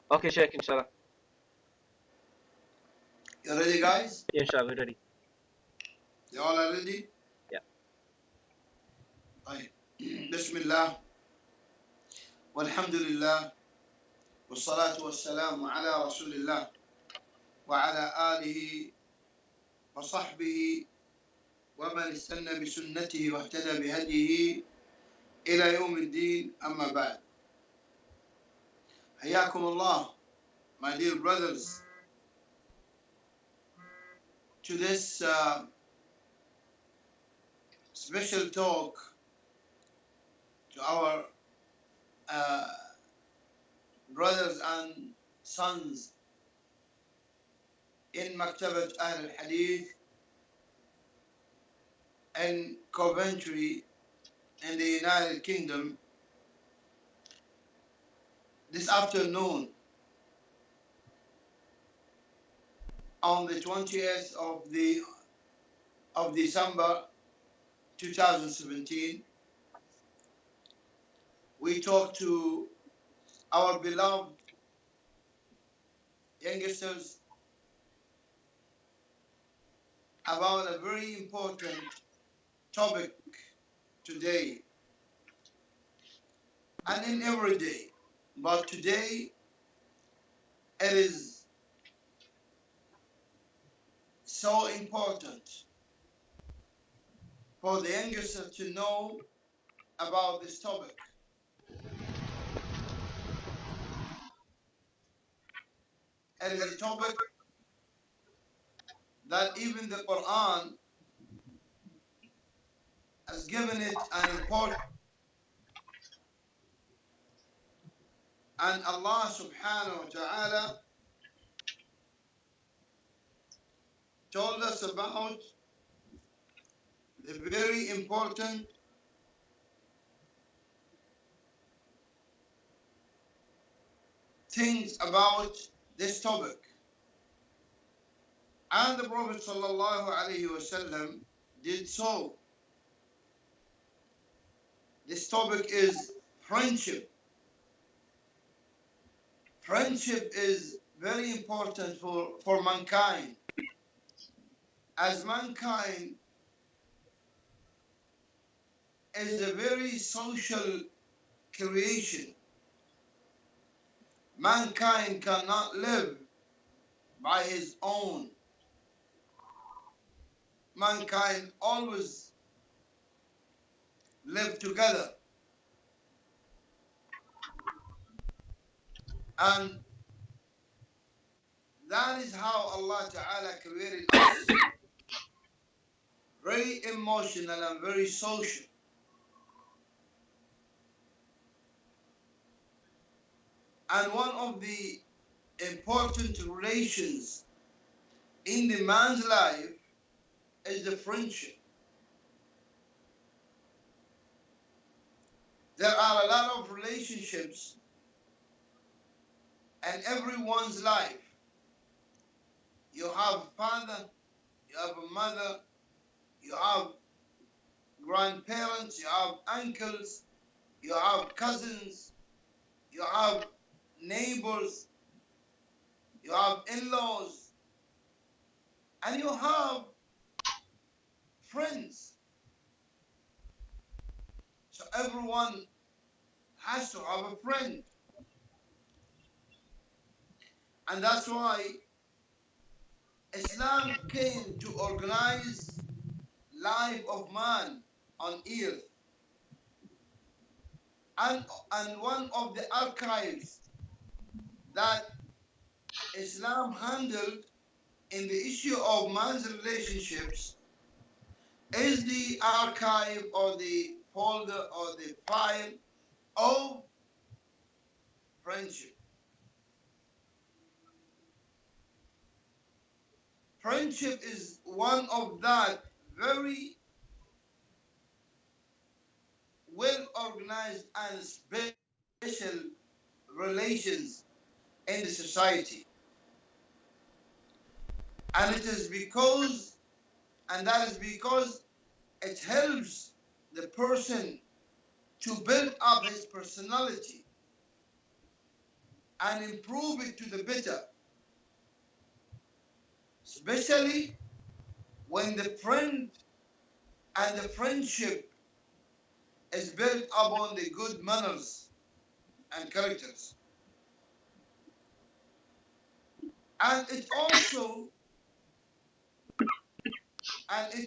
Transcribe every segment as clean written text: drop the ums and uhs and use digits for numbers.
Okay, Shaykh, inshallah. You ready, guys? Yeah, inshallah, we're ready. You all are ready? Yeah. طيب. بسم الله والحمد لله والصلاة والسلام على رسول الله وعلى آله وصحبه ومن استنى بسنته واهتدى بهديه إلى يوم الدين. أما بعد. حياكم الله, my dear brothers, to this special talk to our brothers and sons in Maktabat Ahl al-Hadith in Coventry in the United Kingdom this afternoon on the 20th of December 2017. We talked to our beloved youngsters about a very important topic today and in every day. But today it is so important for the youngsters to know about this topic. It is a topic that even the Quran has given it an importance, and Allah subhanahu wa ta'ala told us about the very important things about this topic. And the Prophet sallallahu alaihi wasallam did so. This topic is friendship. Friendship is very important for mankind, as mankind is a very social creation. Mankind cannot live by his own. Mankind always live together. And that is how Allah Ta'ala created us. Very emotional and very social. And one of the important relations in the man's life is the friendship. There are a lot of relationships in everyone's life. You have a father, you have a mother, you have grandparents, you have uncles, you have cousins, you have neighbors, you have in-laws, and you have friends. So everyone has to have a friend. And that's why Islam came to organize life of man on earth. And one of the archives that Islam handled in the issue of man's relationships is the archive or the folder or the file of friendship. Friendship is one of that very well organized and special relations in the society. And it is because, and that is because it helps the person to build up his personality. and improve it to the better, especially when the friend and the friendship is built upon the good manners and characters. And it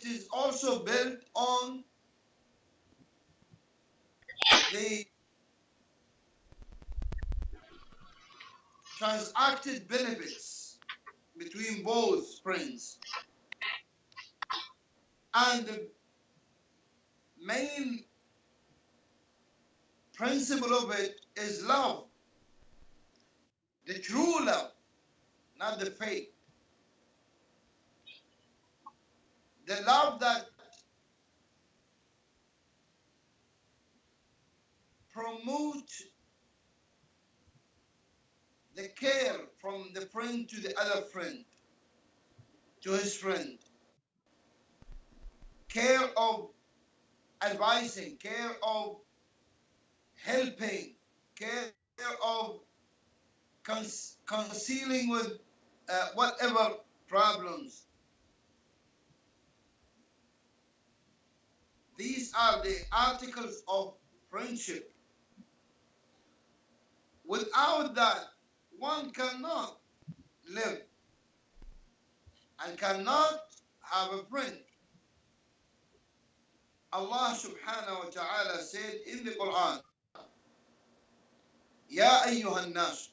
is also built on the transacted benefits between both friends. And the main principle of it is love, the true love, not the fake. The love that promotes the care from the friend to the other friend, to his friend, care of advising, care of helping, care of concealing with whatever problems. These are the articles of friendship. Without that, one cannot live and cannot have a friend. Allah subhanahu wa ta'ala said in the Quran, يا أيها الناس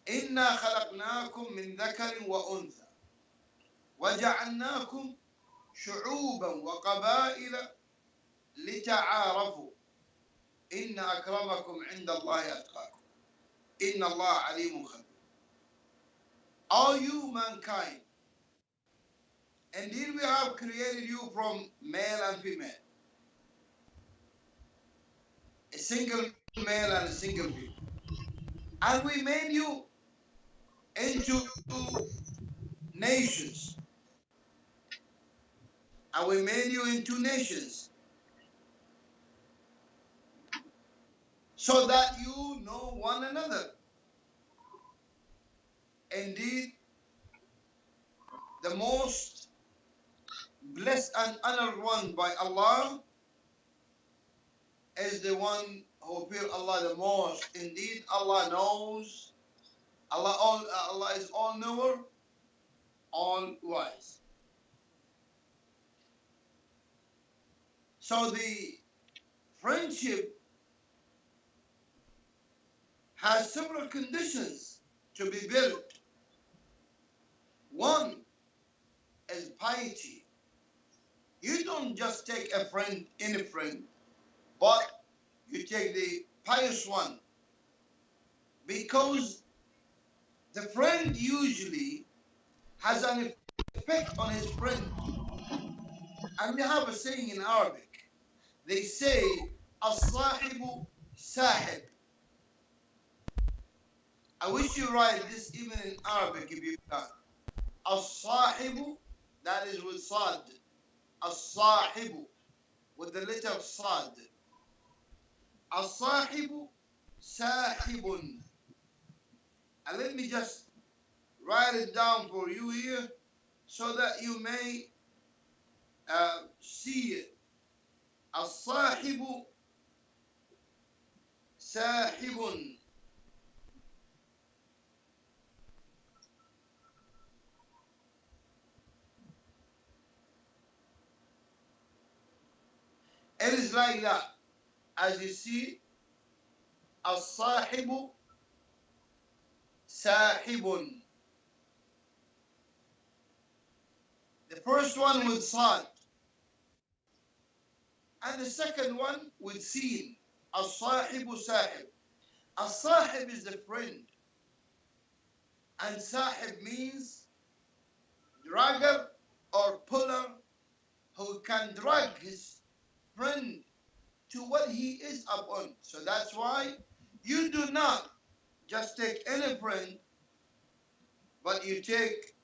إنا خلقناكم من ذكر وأنثى وجعلناكم شعوبا وقبائل لتعارفوا إن أكرمكم عند الله أتقاكم إن الله عليم خبير. All you mankind, indeed we have created you from male and female, a single male and a single female, and we made you into nations, and we made you into nations so that you know one another. Indeed, the most blessed and honored one by Allah is the one who fear Allah the most. Indeed, Allah knows. Allah is all knower, all wise. So the friendship has several conditions to be built. One is piety. You don't just take a friend, any friend, but you take the pious one, because the friend usually has an effect on his friend. And we have a saying in Arabic. They say, "As-sahibu sahib." I wish you write this even in Arabic if you can. As-sahibu, that is with sad. As-sahibu, with the letter sad. As-sahibu sahibun. And let me just write it down for you here so that you may see it. As-sahibu sahibun. It is like that. As you see, as-sahibu sahibun. The first one with sad, and the second one with sin. As-sahibu sahib. As-sahib is the friend, and sahib means dragger or puller, who can drag his friend to what he is upon. So that's why you do not just take any friend, but you take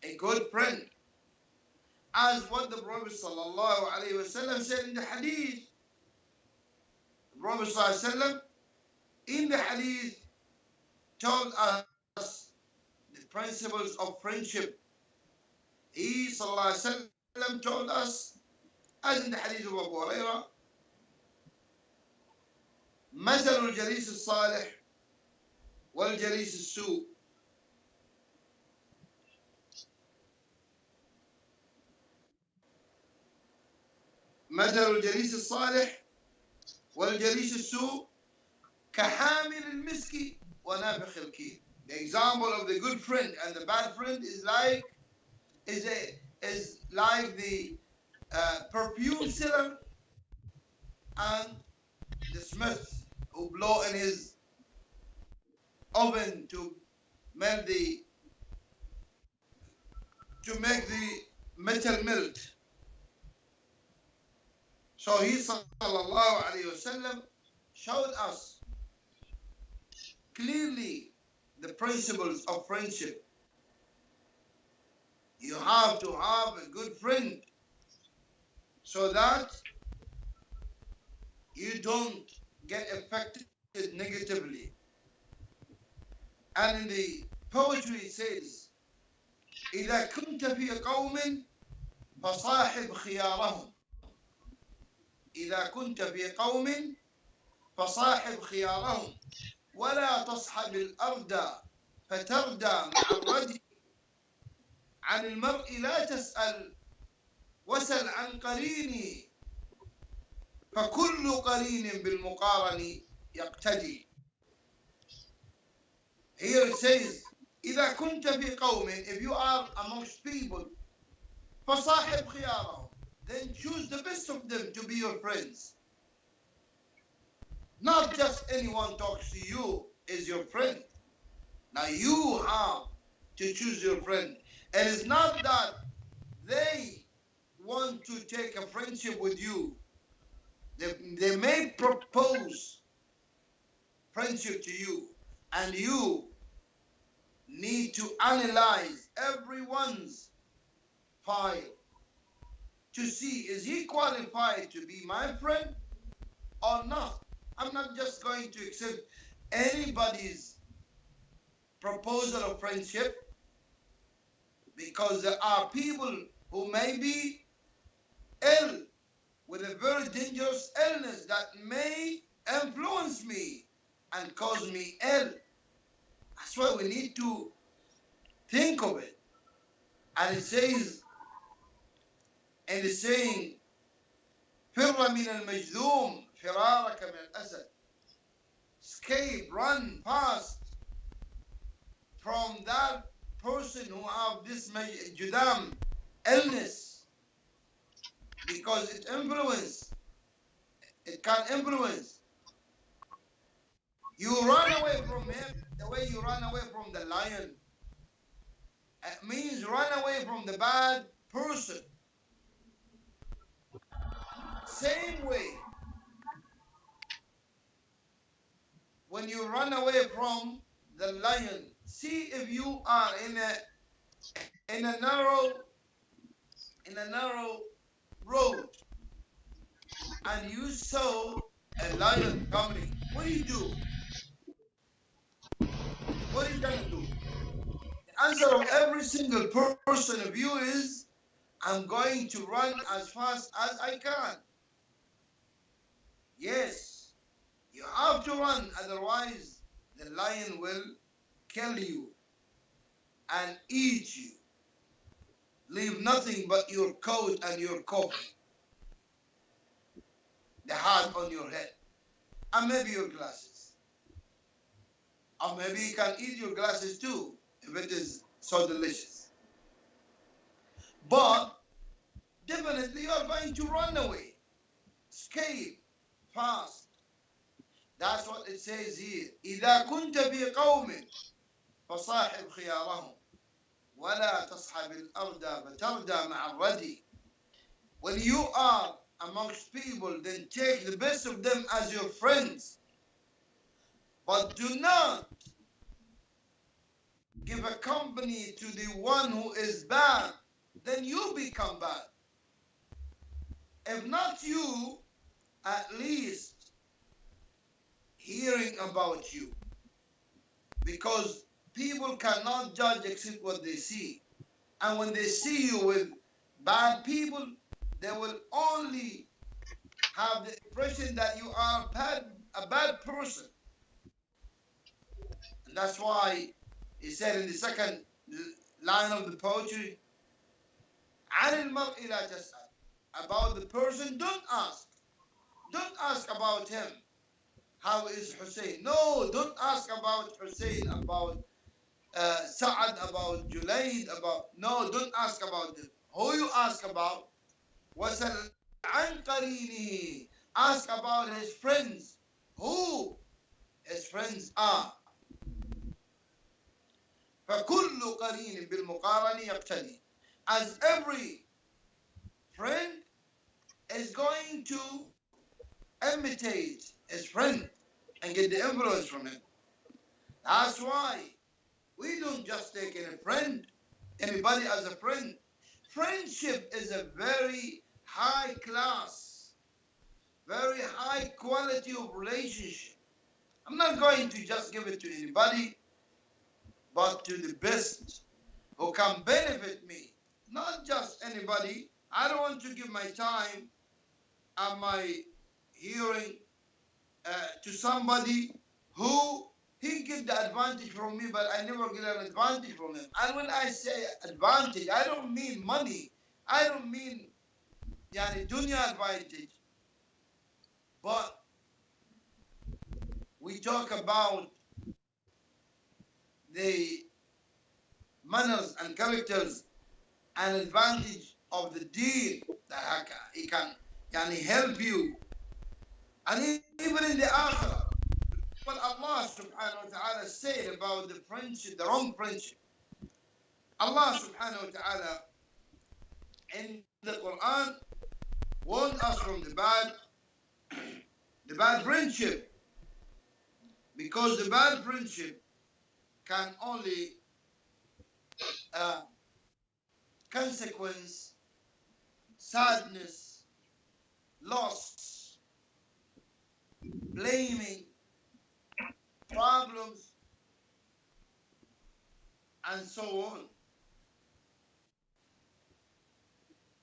a good friend. As what the Prophet ﷺ said in the hadith. The Prophet ﷺ in the hadith told us the principles of friendship. He sallallahu alaihi wasallam told us, as in the hadith of Abu Hurairah, مثل الجليس الصالح والجليس السوء مثل الجليس الصالح والجليس السوء كحامل المسك ونافخ الكير. The example of the good friend and the bad friend is like the perfume seller and the smith who blow in his oven to make the metal melt. So he sallallahu alayhi wasallam showed us clearly the principles of friendship. You have to have a good friend so that you don't get affected negatively. And in the poetry it says, إذا كنت في قوم فصاحب خيارهم. إذا كنت في قوم فصاحب خيارهم ولا تصحب الأرض فتردى مع الردي. عن المرء لا تسأل وسل عن قريني فكل قرين بالمقارن يقتدي. Here it says, إذا كنت في قوم, if you are amongst people, فصاحب خيارهم, then choose the best of them to be your friends. Not just anyone talks to you is your friend. Now you have to choose your friend. And it's not that they want to take a friendship with you. They may propose friendship to you, and you need to analyze everyone's file to see, is he qualified to be my friend or not? I'm not just going to accept anybody's proposal of friendship, because there are people who may be ill with a very dangerous illness that may influence me and cause me ill. That's why we need to think of it. And it says in the saying, فر من المجذوم فرارك من الأسد. Escape, run fast from that person who have this judam illness, because it can influence. You run away from him the way you run away from the lion. It means run away from the bad person. Same way, when you run away from the lion, see if you are in a narrow road and you saw a lion coming. What do? What are you gonna do? The answer of every single person of you is, I'm going to run as fast as I can. Yes, you have to run, otherwise the lion will kill you and eat you. Leave nothing but your coat and your coffee, the hat on your head, and maybe your glasses. Or maybe you can eat your glasses too, if it is so delicious. But definitely you are going to run away, escape fast. That's what it says here. إذا كنت في قوم فصاحب خيارهم ولا تصحب الأرض فتردى مع الردي. When you are amongst people, then take the best of them as your friends. But do not give a company to the one who is bad, then you become bad. If not you, at least hearing about you. because people cannot judge except what they see. And when they see you with bad people, they will only have the impression that you are a bad person. And that's why he said in the second line of the poetry, عن المرء لا تسأل. About the person, don't ask. Don't ask about him. How is Hussein? No, don't ask about Hussein, about Sa'ad, about Julaid, about... No, don't ask about them. Who you ask about? وَسَلْ عَنْ قَرِينِهِ. Ask about his friends. Who his friends are. فَكُلُّ قَرِينٍ بِالْمُقَارَنِ يَقْتَدِي. As every friend is going to imitate his friend and get the influence from him. That's why we don't just take anybody as a friend. Friendship is a very high class, very high quality of relationship. I'm not going to just give it to anybody, but to the best who can benefit me. Not just anybody. I don't want to give my time and my hearing to somebody who he get the advantage from me, but I never get an advantage from him. And when I say advantage, I don't mean money. I don't mean dunya advantage. But we talk about the manners and characters and advantage of the deen that he can help you. And even in the akhirah, what Allah subhanahu wa ta'ala said about the friendship, the wrong friendship. Allah subhanahu wa ta'ala in the Quran warned us from the bad friendship. Because the bad friendship can only consequence, sadness, loss, blaming, problems, and so on.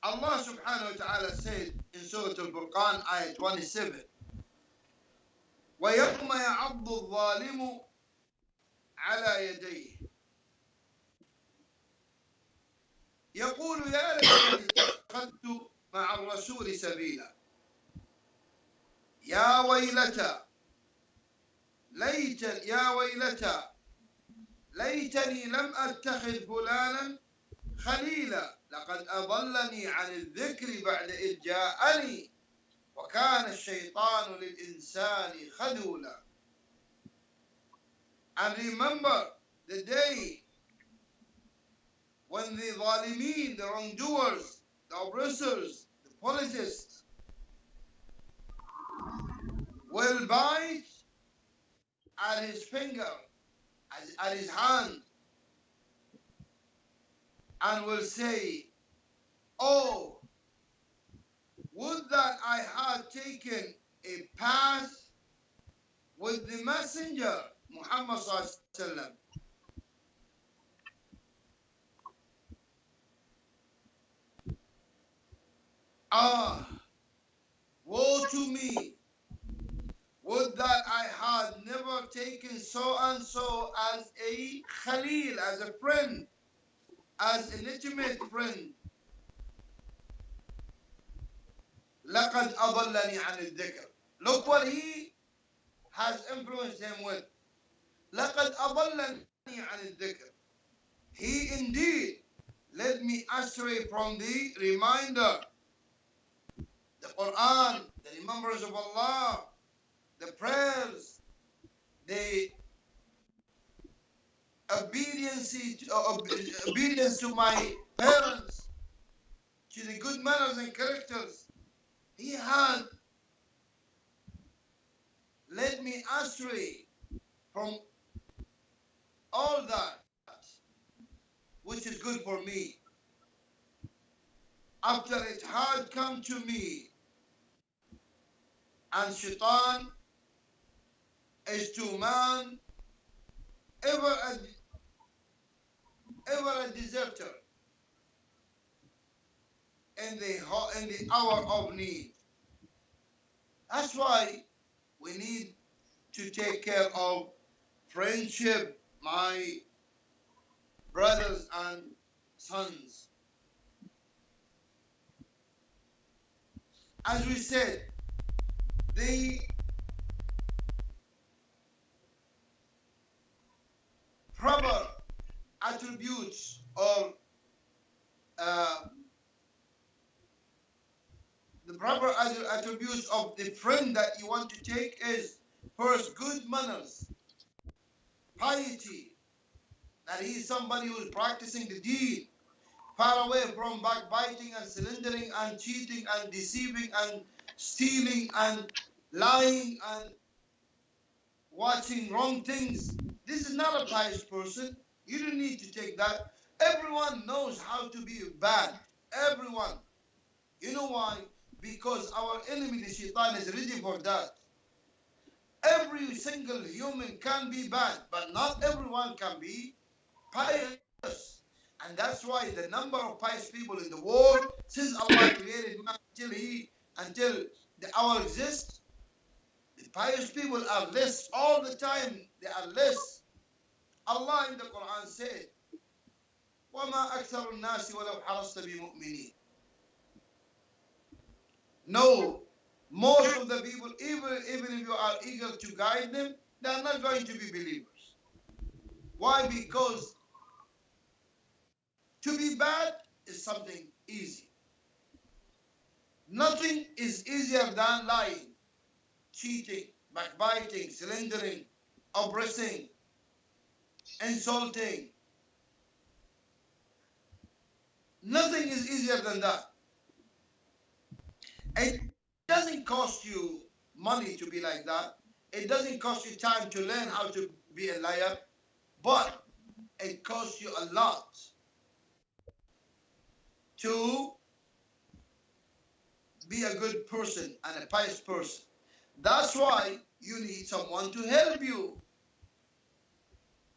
Allah subhanahu wa ta'ala said in Surah Al-Furqan, ayah 27, وَيَوْمَ يَعَضُّ الظَّالِمُ عَلَى يَدَيْهِ يقول يا ليتني اتخذت مع الرسول سبيلا يا ويلتى ليتني لم أتخذ فلانا خليلا لقد أضلني عن الذكر بعد إذ جاءني وكان الشيطان للإنسان خذولا. And remember the day when the ظالمين, the wrongdoers, the oppressors, the politicians will bite at his finger, at his hand, and will say, oh, would that I had taken a path with the messenger, Muhammad sallallahu alaihi wasallam. Ah, woe to me, would that I had never taken so and so as a khalil, as a friend, as an intimate friend. لقد أضلني عن الذكر. Look what he has influenced him with. لقد أضلني عن الذكر. He indeed led me astray from the reminder, the Quran, the remembrance of Allah, the prayers, the obedience to my parents, to the good manners and characters. He had led me astray from all that which is good for me. After it had come to me, and shaitan is to man ever a, ever a deserter in the hour of need. That's why we need to take care of friendship, my brothers and sons. As we said, the proper attributes or uh, the proper attributes of the friend that you want to take is first good manners, piety, that he is somebody who is practicing the deed, far away from backbiting and slandering and cheating and deceiving and stealing and lying and watching wrong things. This is not a pious person. You don't need to take that. Everyone knows how to be bad. Everyone. You know why? Because our enemy, the shaitan, is ready for that. Every single human can be bad, but not everyone can be pious. And that's why the number of pious people in the world, since Allah created man until the hour exists, the pious people are less all the time. They are less. Allah in the Quran said, وَمَا أَكْثَرُ النَّاسِ وَلَوْ حَرَصْتَ بِمُؤْمِنِينَ. No, most of the people, even if you are eager to guide them, they are not going to be believers. Why? Because to be bad is something easy. Nothing is easier than lying, cheating, backbiting, slandering, oppressing, insulting. Nothing is easier than that. It doesn't cost you money to be like that. It doesn't cost you time to learn how to be a liar, but it costs you a lot to be a good person and a pious person. That's why you need someone to help you.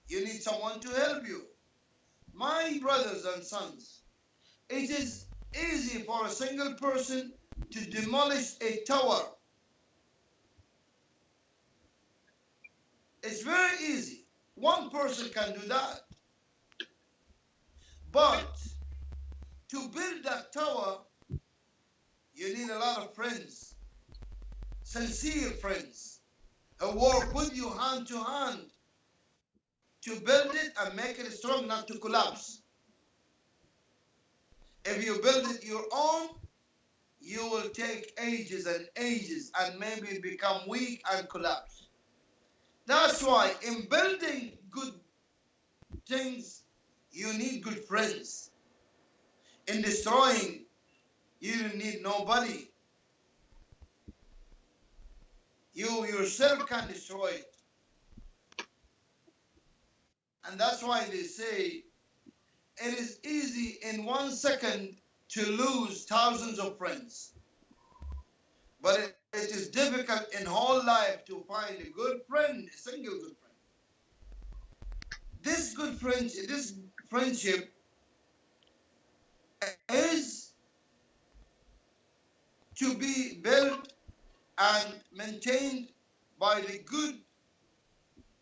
You need someone to help you. My brothers and sons, it is easy for a single person to demolish a tower. It's very easy. One person can do that. But to build that tower, you need a lot of friends, sincere friends, who work with you hand to hand to build it and make it strong, not to collapse. If you build it your own, you will take ages and ages and maybe become weak and collapse. That's why in building good things, you need good friends. In destroying, you don't need nobody. You yourself can destroy it. And that's why they say it is easy in 1 second to lose thousands of friends. But it is difficult in whole life to find a good friend, a single good friend. This good friendship, this friendship is to be built and maintained by the good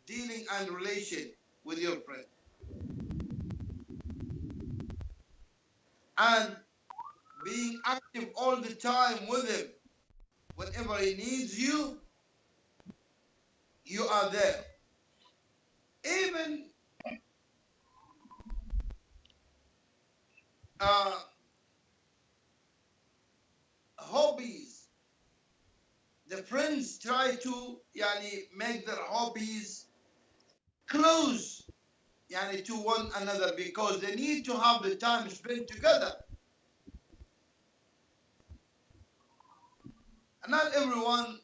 dealing and relation with your friend. And being active all the time with him. Whenever he needs you, you are there. Even hobbies, the friends try to make their hobbies close to one another because they need to have the time spent together. And not everyone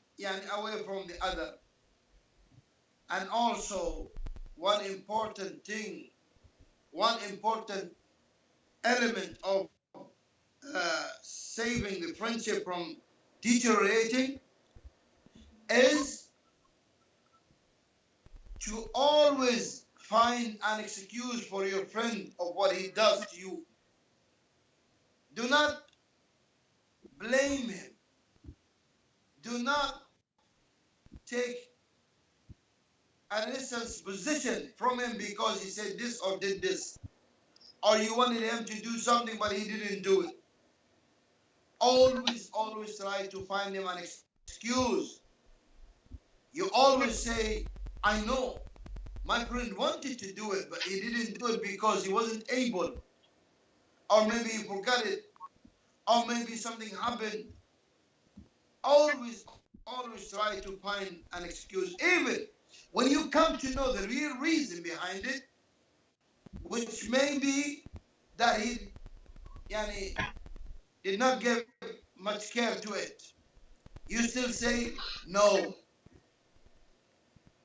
away from the other. And also one important thing, one important element of saving the friendship from deteriorating is to always find an excuse for your friend of what he does to you. Do not blame him. Do not take an instance position from him because he said this or did this, or you wanted him to do something but he didn't do it. Always try to find him an excuse. You always say, I know my friend wanted to do it, but he didn't do it because he wasn't able, or maybe he forgot it, or maybe something happened. Always try to find an excuse, even when you come to know the real reason behind it, which may be that he did not give much care to it. You still say, no,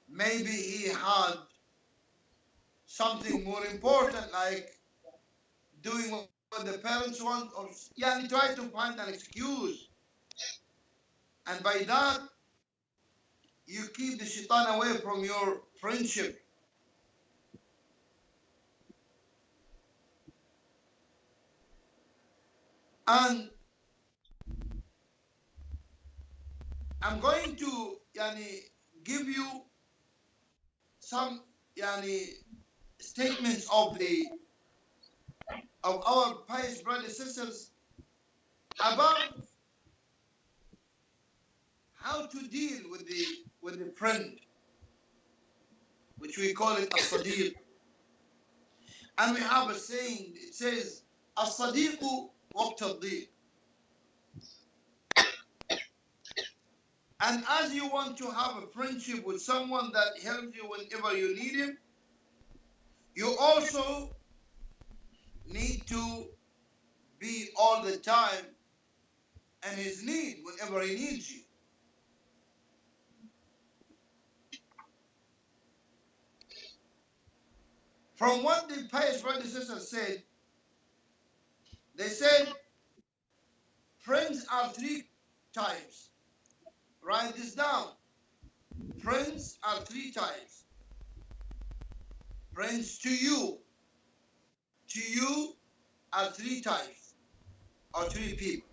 maybe he had something more important, like doing what the parents want, or try to find an excuse. And by that, you keep the shaitan away from your friendship. And I'm going to give you some statements of our pious brothers and sisters about how to deal with the friend, which we call it as-sadiq. And we have a saying, it says, as-sadiqu waqt ad-diq. And as you want to have a friendship with someone that helps you whenever you need him, you also need to be all the time in his need whenever he needs you. From what the pious brothers and sisters said, they said friends are three types. Write this down. Friends are three types. Friends to you are three types, or three people.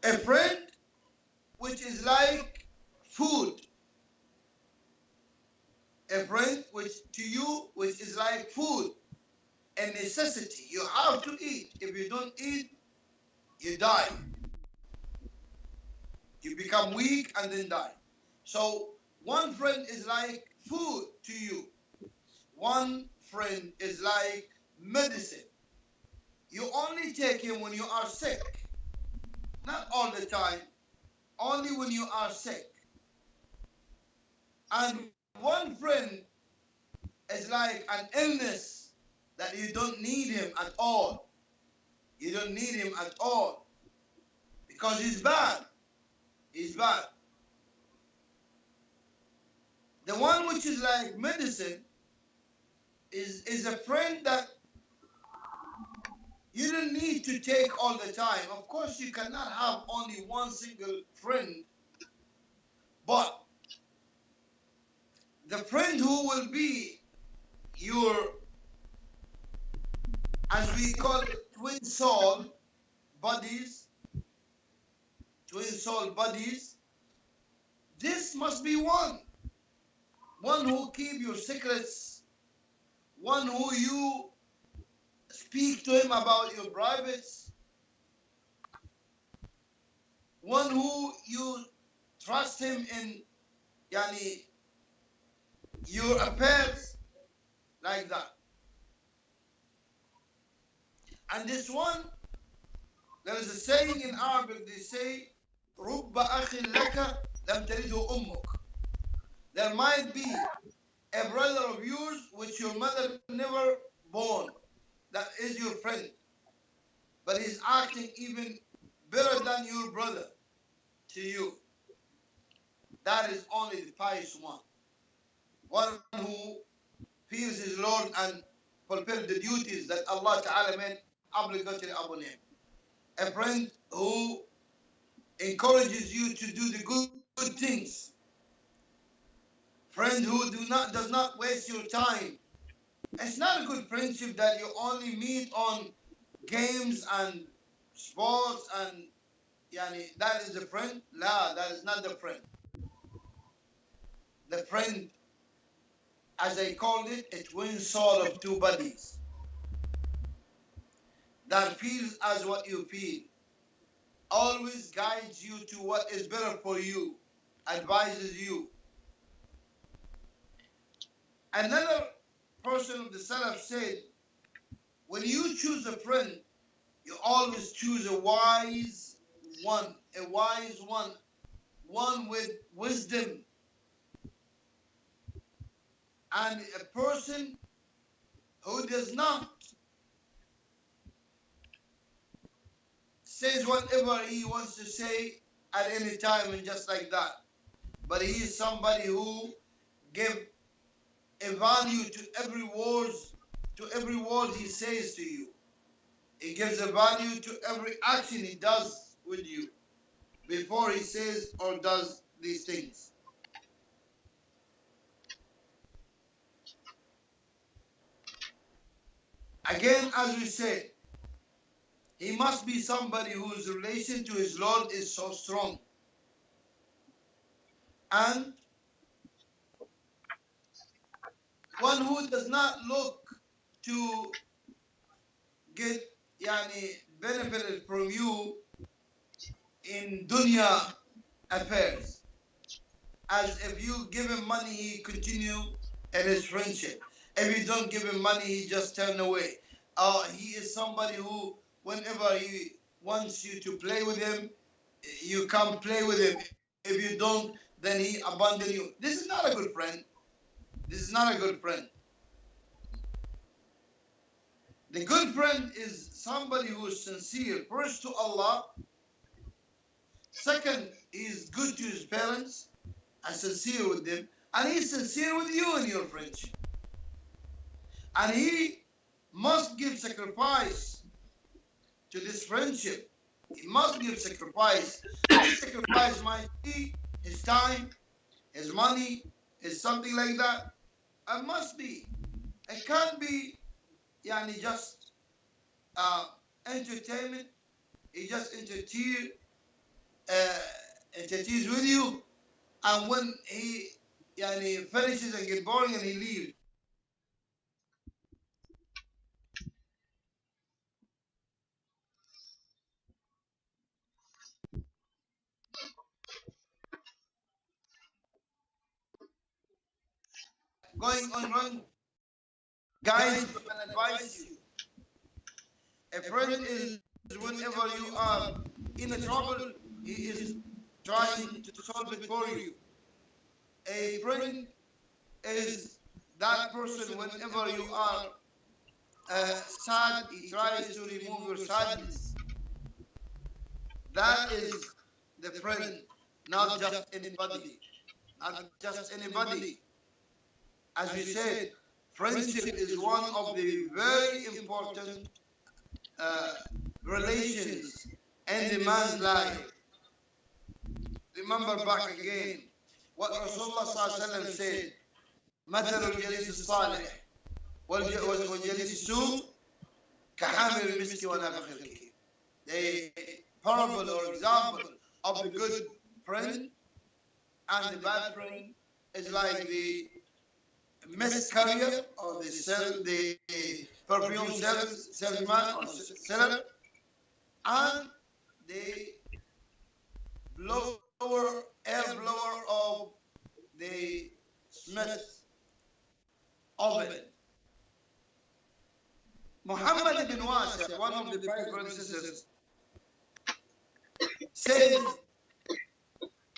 A friend which is like food. A friend which to you which is like food, a necessity. You have to eat. If you don't eat, you die. You become weak and then die. So one friend is like food to you. One friend is like medicine. You only take him when you are sick. Not all the time. Only when you are sick. And one friend is like an illness that you don't need him at all. You don't need him at all. Because he's bad. He's bad. The one which is like medicine is a friend that you don't need to take all the time. Of course, you cannot have only one single friend, but the friend who will be your, as we call it, twin soul buddies, this must be one who keep your secrets, one who you speak to him about your privates, one who you trust him in your affairs, like that. And this one, there is a saying in Arabic, they say, رُبَّ أَخٍ لَكَ لَمْ تَلِدْهُ أُمُّكَ. There might be a brother of yours which your mother never born, that is your friend, but he's acting even better than your brother to you. That is only the pious one who fears his Lord and fulfills the duties that Allah Ta'ala made obligatory upon him. A friend who encourages you to do the good things. Friend who does not waste your time. It's not a good friendship that you only meet on games and sports and yani, that is the friend. La, that is not the friend. The friend, as I called it, a twin soul of two bodies that feels as what you feel, always guides you to what is better for you, advises you. Another person of the Salaf said, when you choose a friend, you always choose a wise one, one with wisdom, and a person who does not says whatever he wants to say at any time and just like that. But he is somebody who give a value to every word he says to you. He gives a value to every action he does with you before he says or does these things. Again, as we said, he must be somebody whose relation to his Lord is so strong. And one who does not look to get benefited from you in dunya affairs. As if you give him money, he continue in his friendship. If you don't give him money, he just turn away. He is somebody who, whenever he wants you to play with him, you come play with him. If you don't, then he abandon you. This is not a good friend. This is not a good friend. The good friend is somebody who is sincere, first to Allah. Second, he is good to his parents and sincere with them. And he is sincere with you in your friendship. And he must give sacrifice to this friendship. He must give sacrifice. This sacrifice might be his time, his money, is something like that. It must be. It can't be just entertainment. He just entertains with you, and when he finishes and get boring and he leaves. Going on wrong, guide you and advise you. A friend is whenever you are in a trouble, he is trying to solve it for you. A friend is that person whenever you are sad, he tries to remove your sadness. That is the friend, not just anybody. Not just anybody. As we said, friendship is one of the very important relations in the man's life. Remember back again what Rasulullah said, مثل الجليس الصالح والجليس السوء كحامل المسك ونافخ الكير. The parable or example of the good friend and the bad friend is like the mist carrier or the perfume salesman or seller and the air blower of the smith oven. Mohammad ibn Wasi, one of the five brothers and sisters, says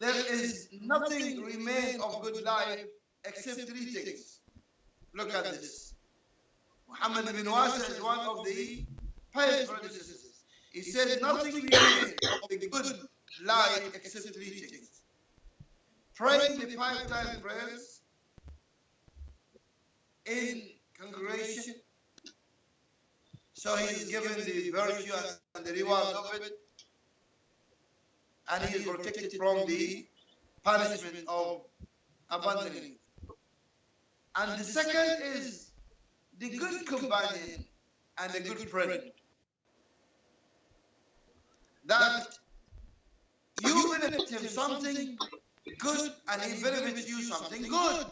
there is nothing remain of good life except three things. Look at this. Muhammad ibn Wasi is one of the pious brothers and sisters. He said nothing remains of the good life except three things. Praying the 5 times prayers in congregation, so he is given the virtue and the reward of it, and he is protected from the punishment of abandoning And the second is the good companion and the good friend. That you benefit him something good and he benefits you something good.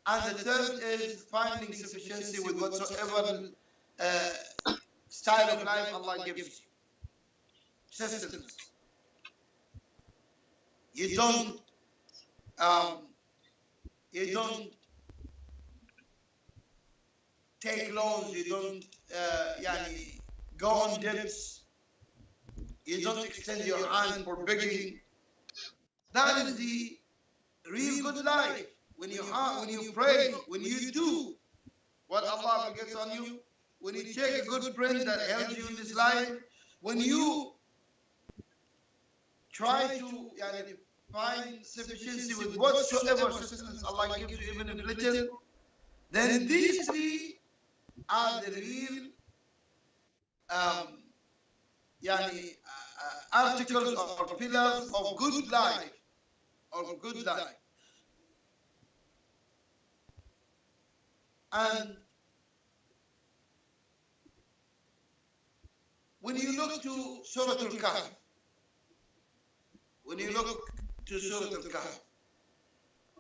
And the third is finding sufficiency with whatsoever style of life Allah gives you. Sustenance. You don't take loans, you don't go on debts, you don't extend your hand for begging. That is the real good life. When you pray, when you do what Allah forgets on you, when you take a good friend that helps you in this life, when you try to find sufficiency with whatsoever sustenance Allah gives you, even if little, then these three are the real articles or pillars of good life, And when you look to Surah Al-Kahf,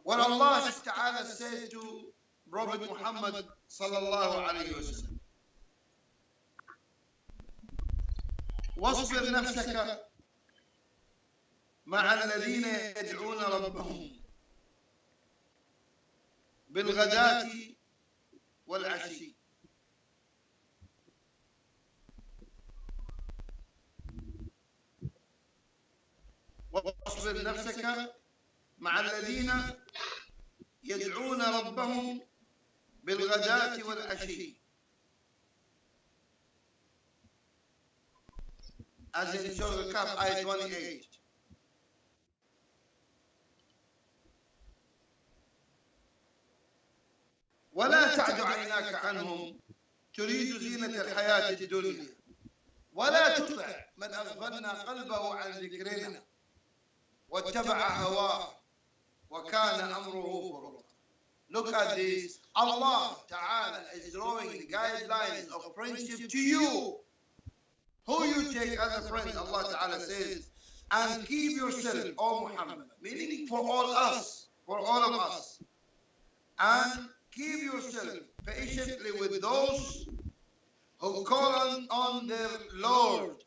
what Allah Ta'ala said to Prophet Muhammad sallallahu alayhi wa sallam, واصبر نفسك مع الذين يدعون ربهم بالغداة والعشي واصبر نفسك مع الذين يدعون ربهم بالغداة والعشي. As in Surah Al-Kahf, ayah 28. ولا تعد عيناك عنهم تريد زينة الحياة الدنيا ولا تطع من أغفلنا قلبه عن ذكرنا واتبع هواه وكان أمره فرطا. Look at this. Allah Ta'ala is drawing the guidelines of friendship to you. Who you take as a friend, Allah Ta'ala says, and keep yourself, O Muhammad, meaning for all of us, and keep yourself patiently with those who call on their Lord,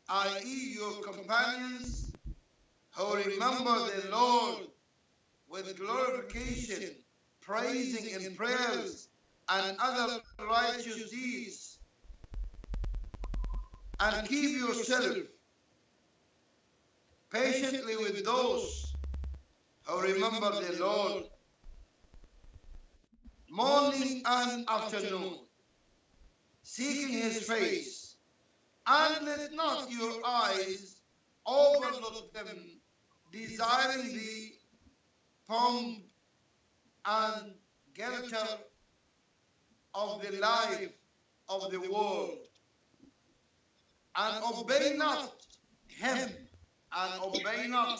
i.e. your companions who remember their Lord with glorification, praising and prayers and other righteous deeds. And keep yourself patiently with those who remember the Lord morning and afternoon, seeking His face, and let not your eyes overlook them, desiring the pomp and glitter of the life of the world. And obey not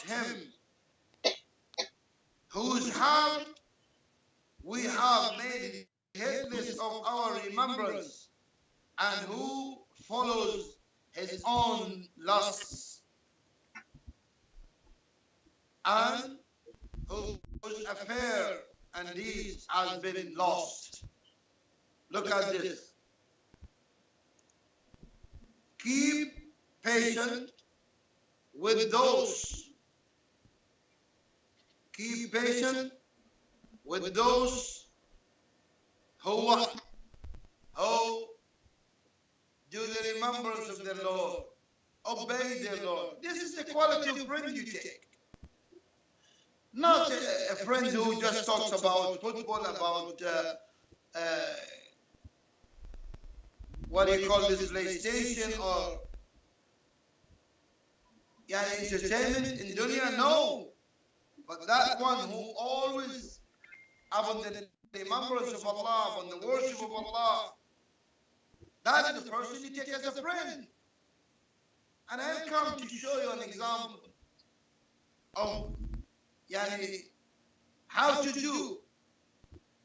him, whose heart we have made heedless of our remembrance, and who follows his own lusts, and whose affair and deeds has been lost. Look at this. Keep patient with those. Keep patient with those who what? Who do the remembrance of their Lord, obey their Lord. This is the quality of friend you take. Not a friend who just talks about football, about what do you call this, PlayStation or entertainment in dunya. No, but that one who always upon the remembrance of Allah, upon the worship of Allah, that is the person you take as a friend. And I've come to show you an example of yani, how to do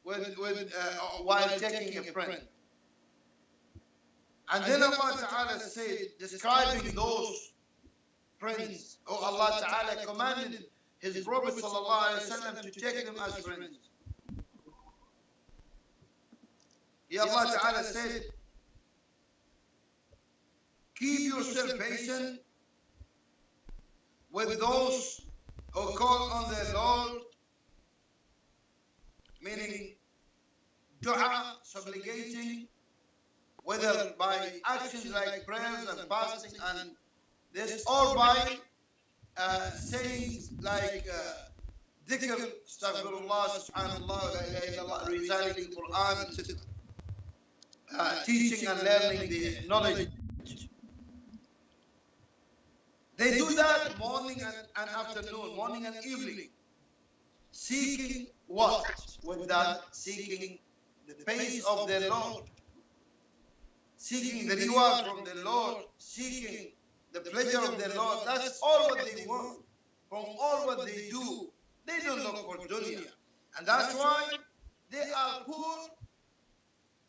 while taking a friend. And then Allah Ta'ala said, describing those friends, or Allah Ta'ala commanded His Prophet Sallallahu Alaihi Wasallam to take them as friends. Allah Ta'ala said, keep yourself patient with those who call on their Lord, meaning dua, supplicating, whether by actions like prayers and fasting and this, or by sayings like dhikr, astaghfirullah, subhanallah, la ilaha illallah, reciting the Quran, etc. Teaching and learning the knowledge. They do that morning and afternoon, morning and evening. Seeking what? With that, seeking the face of their Lord. Seeking the reward from the Lord. Seeking the pleasure of the Lord. That's all what they want. From all what they do, they don't look for dunya. And that's why they are poor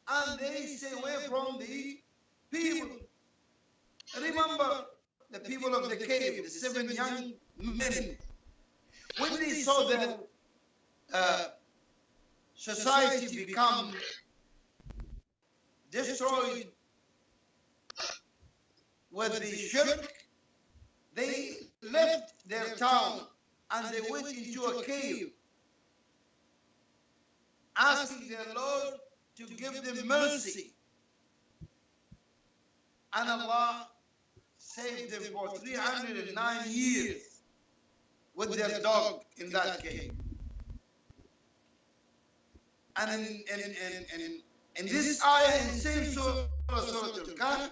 and they stay away from the people. Remember the people of the cave, the 7 young men, when they saw their society become destroyed with the shirk, they left their town and they went into a cave, asking their Lord to give them mercy. And Allah saved them for 309 years with their dog in that cave. And in this ayah, in the same surah, Surah Al-Kahf,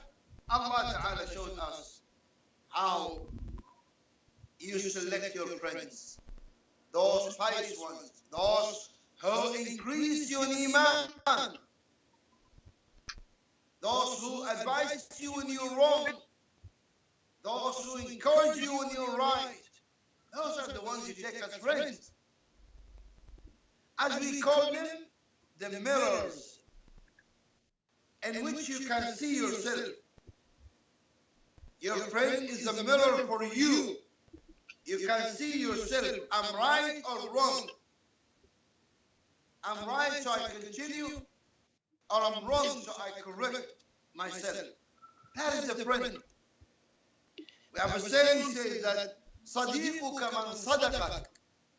Allah Ta'ala showed us how you select your friends. Those pious ones, those who increase you in iman, those who advise you when you're wrong, those who encourage you when you're right. Those are the ones you take as friends. As we call them, the mirrors in which you can see yourself. Your friend is a mirror for you. You can see yourself. I'm right or wrong. I'm right, so I continue, or I'm wrong, so I correct myself. That is a friend. We have a saying says that صديقك من صدقك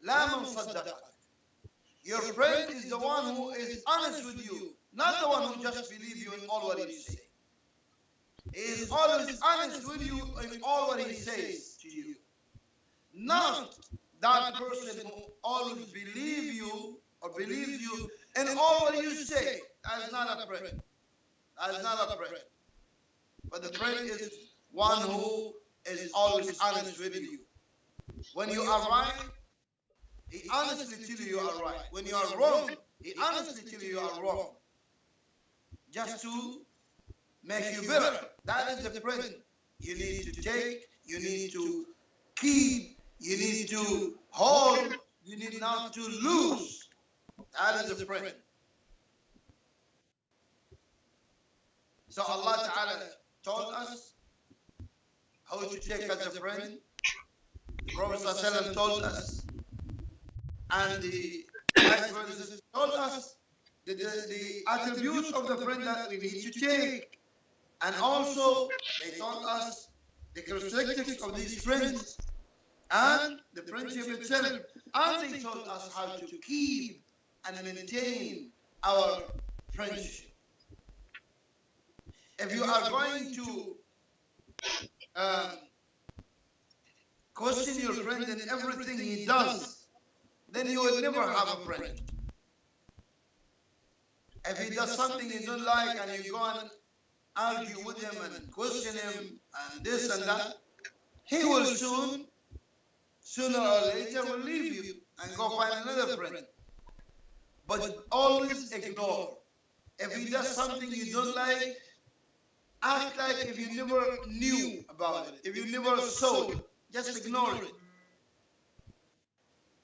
لا من صدقك. Your friend is the one who is honest with you, not the one who just believes you in all what he says. He is always honest with you in all what he says to you. Not that person who always believes you or believes you in all what you say. That is not a friend. That is not a friend. But the friend is one who is always honest with you. When you are right, he honestly tells you you are right. When you are wrong, he honestly tells you you are wrong. Just to make you better. That is the friend you need to take, you need to keep, you need to hold, you need not to lose. That is the friend. So Allah Ta'ala told us how to take as a friend. The Prophet ﷺ told us, and the brothers told us the attributes of the friend that we need to take. And also, they taught us the characteristics of these friends and the friendship itself. And they taught us how to keep and maintain our friendship. If you are going to question your friend in everything he does, then you will never have a friend. If he does something you don't like and you go and argue with him and question him and this and that, he will sooner or later will leave you and go find another friend. But always ignore. If he does something you don't like, act like if you never knew about it, if you never saw it. Just ignore it.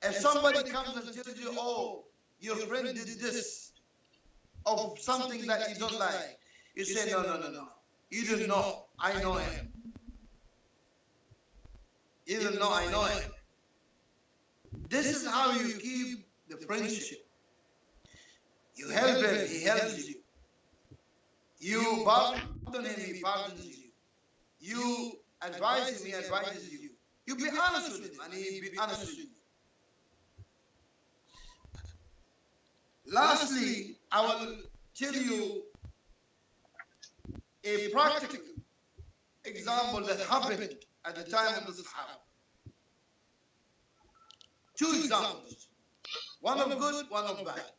If somebody comes and tells you, oh, your friend did this, of something that you don't like, you say, no, no, no, no. You don't know. I know him. You don't know. I know him. This is how you keep the friendship. You help him, he helps you. You pardon him, he pardons you. You advise him, he advises you. You be honest with him, and he be honest with you. Lastly, I will tell you a practical example that happened at the time of the Sahaba. Two examples, one of good, one of bad.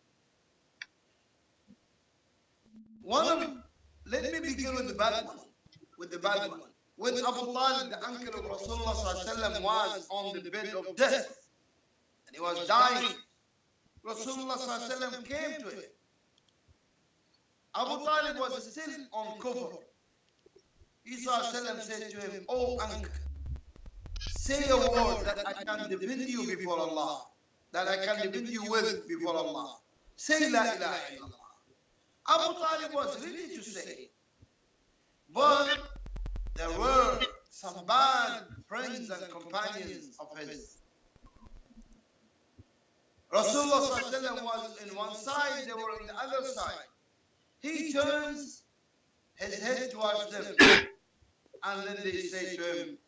Let me begin with the bad one. When Abu Talib, the uncle of Rasulullah was on the bed of death and he was dying, Rasulullah came to him. Abu Talib was still on cover. He said to him, "Oh uncle, say a word that I can defend you before Allah, that I can defend you with before Allah. Say la ilaha illallah." Abu Talib was ready to say, but there were some bad friends and companions of his. Rasulullah was in one side, they were on the other side. He turns his head towards them, and then they say to him,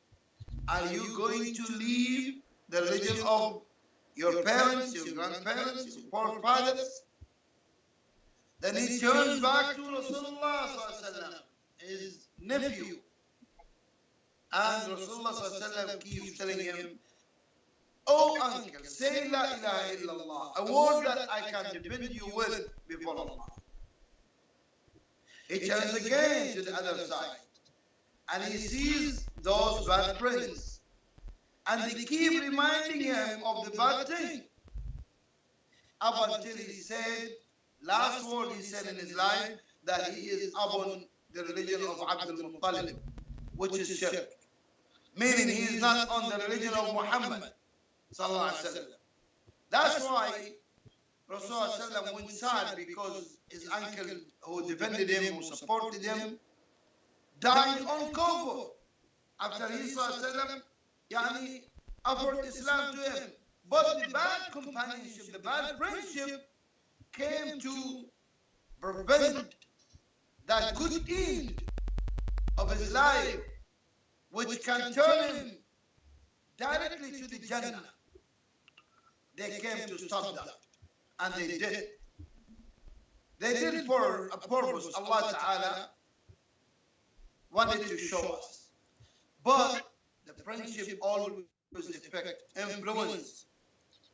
"Are you going to leave the religion of your parents, your grandparents, your forefathers?" Then he turns back to Rasulullah, his nephew, and Rasulullah keeps telling him, "Oh uncle, say la ilaha illallah, a word that I can defend you with before Allah." He turns again to the other side, and he sees those bad friends, and they keep reminding him of the bad thing, up until he said, last word he said in his life, that he is upon the religion of Abdul Muttalib, which is Shaykh, meaning he is not on the religion of Mohammad. That's why Rasulullah went sad, because his uncle who defended him, who supported him, died on cover after he offered Islam to him. But the bad companionship, the bad friendship came to prevent that good end of his life, which can turn him directly to the Jannah. They came to stop that, and they did. They did for a purpose Allah Ta'ala wanted to show us. But the friendship always affects, influence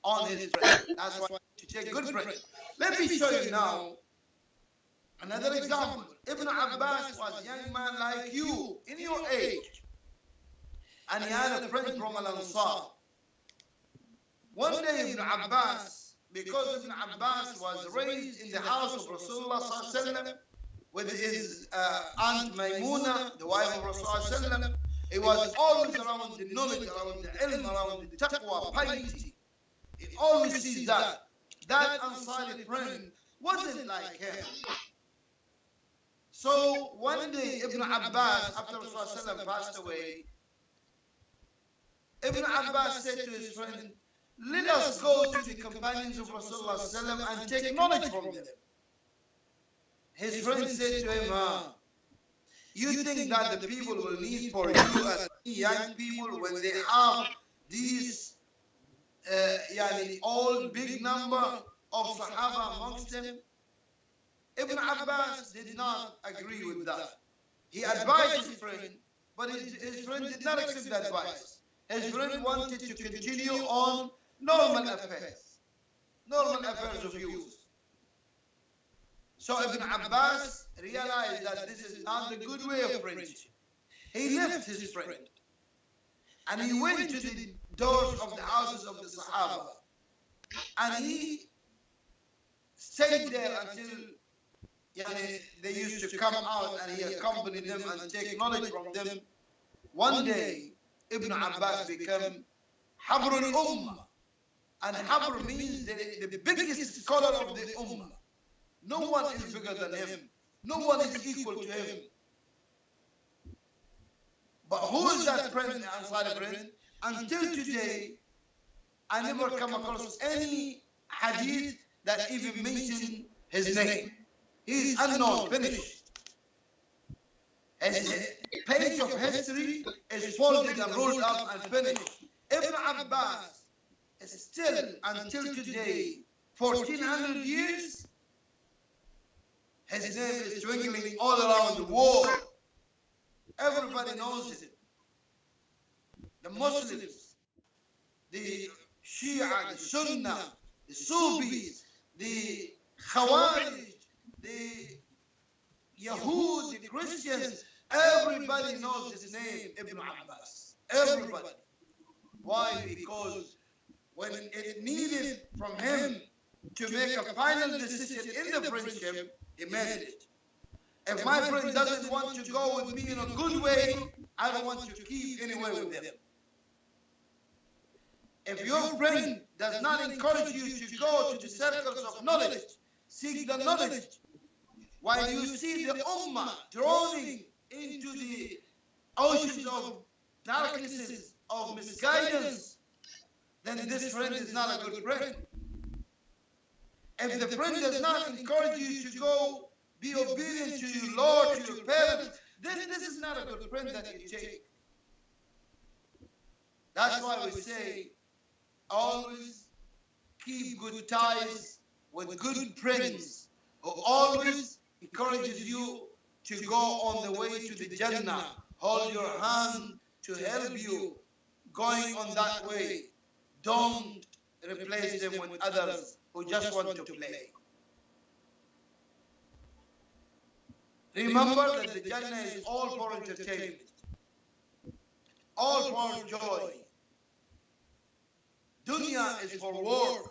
on his friend. That's why you take good friends. Let me show you now another example. Ibn Abbas was a young man like you, in your age, and he had a friend from Al-Ansar. One day Ibn Abbas, because Ibn Abbas was raised in the house of Rasulullah with his aunt Maymuna, the wife of Rasulullah, he was always around the knowledge, around the ilm, around the taqwa, piety. He always sees that. That Ansari friend wasn't like him. So one day Ibn Abbas, after Rasulullah passed away, Ibn Abbas said to his friend, "Let us go to the companions of Rasulullah and take knowledge from them." His friend said to him, "You think that the people will need for you as young people when they have these all big number of Sahaba amongst them?" Ibn Abbas did not agree with that. He advised his friend, but his friend did not accept the advice. His friend wanted to continue on normal affairs of youth. So Ibn Abbas realized that this is not the good way of friendship. He left his friend, and he went to the doors of the houses of the Sahaba, and he stayed there until they used to come out, and he accompanied them and take knowledge from them. One day, Ibn Abbas became Habrul Ummah, And Habr means the biggest scholar of the Ummah. No one is bigger than him. No one is equal to him. But who is that friend, Ansari friend? Until today, I never come across any hadith that even mention his name. He is unknown, finished. His page of history is folded and rolled up and finished. Ibn Abbas is still, until today, 1400 years, his name is twinkling all around the world. Everybody knows it. The Muslims, the Shia, the Sunnah, the Sufis, the Khawarij, the Yahud, the Christians, everybody knows his name, Ibn Abbas. Everybody. Why? Because when it needed from him to make a final decision in the friendship, he made it. If my friend doesn't want to go with me in a good way, I don't want to keep anyway with him. If your friend does not encourage you to go to the circles of knowledge, seek the knowledge, while you see the Ummah drowning into the oceans of darknesses, of misguidance, then this friend is not a good friend. If the friend does not encourage you to go be obedient to your Lord, to your parents, then this is not a good friend that you take. That's why we say, always keep good ties with good friends who always encourages you to go on the way to the Jannah. Hold your hand to help you going on that way. Don't replace them with others who just want to play. Remember that the Jannah is all for entertainment, all for joy. Dunya is for work.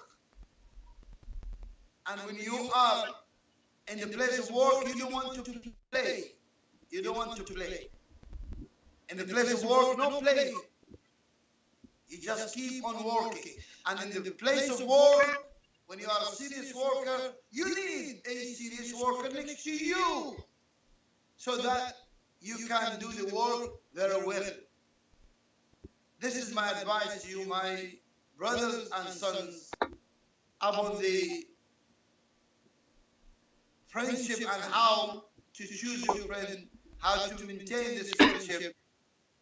And when you are in the place of work, you don't want to play. You don't want to play. In the place of work, no play. You just keep on working. And in the place of work, when you are a serious worker, you need a serious worker next to you, so that you can do the work very well. This is my advice to you, my brothers and sons, about the friendship and how to choose your friend, how to maintain this friendship.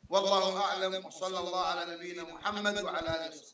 Wallahu a'lam wa sallallahu ala nabiyyina Muhammad wa ala alihi.